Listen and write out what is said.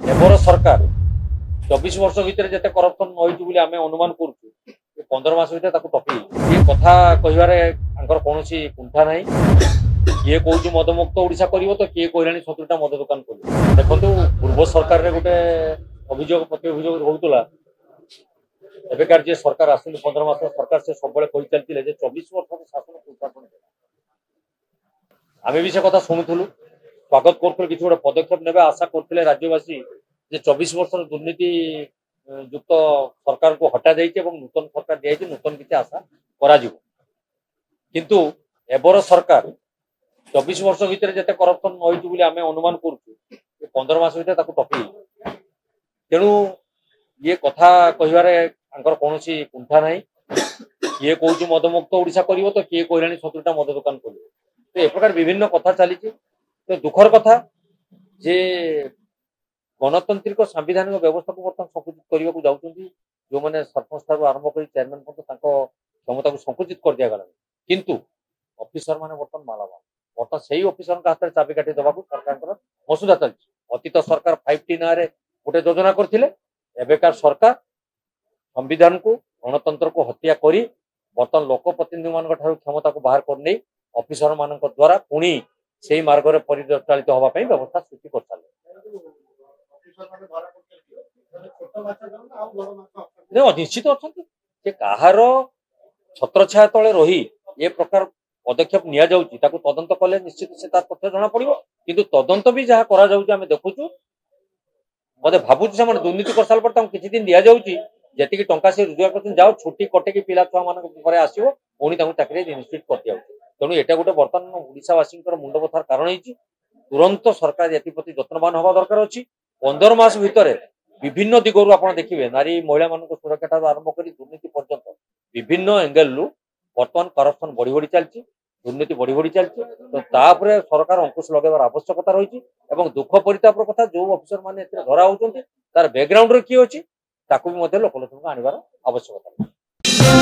एबर सरकार 24 वर्ष भितर जिते करप्शन होती आम अनुमान कर 15 मास भितर टपी ये कथा कहबार कौन कुंठा ना किए कौन मदमुक्त ओडिशा कर तो किए कहला 70टा मद दुकान कर देखो पूर्व सरकार रे गोटे अभियोग प्रति अभियोग होता एबेकार जे सरकार आस 15 मास सरकार से सब चलते 24 वर्ष शासन कुशासन आम भी से कथा शुणुलु स्वागत करूँ किसी गोटे पदक्षेप ने आशा करते राज्यवासी 24 वर्ष दुर्नीति युक्त सरकार को हटा जाइए नूतन सरकार दिखाई नूतन किसी आशा किंतु एबर सरकार 24 वर्ष भितर जिते करप्शन होती आम अनुमान कर 15 मास भितर टपी तेणु ये कथा कहबार कौन कुंठा ना किए कौन मदमुक्त ओडिशा कर तो किए कहला 70टा मद दुकान कर तो एक प्रकार विभिन्न कथा चली तो दुखर कथा जे गणतांत्रिक सांविधानिक व्यवस्था को बर्तमान संकुचित करने को जाऊँगी जो मैंने सरपंच ठार आरंभ कर चेयरमैन क्षमता को संकुचित कर दिगला किंतु ऑफिसर मैंने बर्तमान मालामाल बर्तमान से ऑफिसर हाथ में चाबिकाठी देवा सरकार मसुदा चलती अतीत सरकार 5T ना गोटे योजना करते एबेकार सरकार संविधान को गणतंत्र को हत्या करी बर्तमान लोकप्रतिनिधि मान क्षमता को बाहर करने ऑफिसर मान द्वारा पुणी से मार्ग में परिचालित होगापी व्यवस्था सृष्टि कर सारे निश्चित अच्छा कहार छत्र छाया तले रही ए प्रकार पदक्षेप नि तदंत कले निश्चित से तथ्य जना पड़ो कि तदंत भी जहाँ करें देखुचु मत भावुँ से दुर्नीति कर सारा पर किसी दिन दि जाऊँगी जी टंका से रोजगार कर जाओ छुट्टी कटेकी पिला छुआ मान आसो पुणी चाकरी निश्चित कर दिया तेणु यहाँ गोटे बर्तमान ओडावासी मुंड बथार कारण होती तुरंत सरकार एप्रति जत्नवान हवा दरकार अच्छी 15 मास भितर विभिन्न दिगरू आप देखिए नारी महिला मान सुरक्षा ठार आरंभ कर दुर्नीति पर्यंत विभिन्न एंगेल बर्तमान करप्शन बढ़ी बढ़ी चलती दुर्नीति बढ़ी बढ़ी चलती तो तापर सरकार अंकुश लगेबार आवश्यकता रही दुख परितापर कथा जो अफिसर मैंने धरा होती तार बैकग्राउंड किए अच्छी लोकलोचन को आनबार आवश्यकता।